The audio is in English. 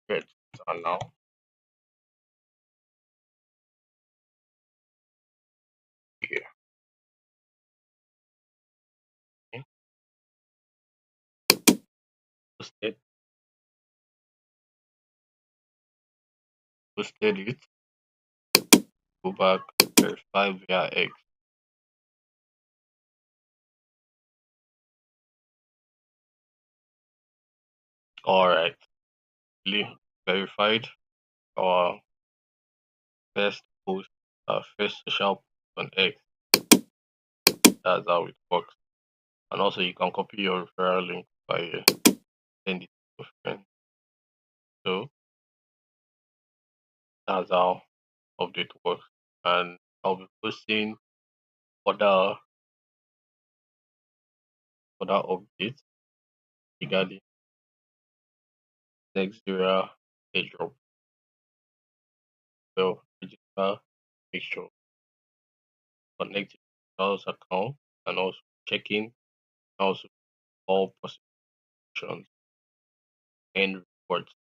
register now. Here. Okay. Posted, posted it. Go back, verify via X. Alright, verified our first post, our first social post on X. That's how it works. And also, you can copy your referral link by send it to a friend. So that's how update works. And I'll be posting other updates regarding NEXIRA airdrop. So register, make sure connect your browser account and also checking also all possible options and reports.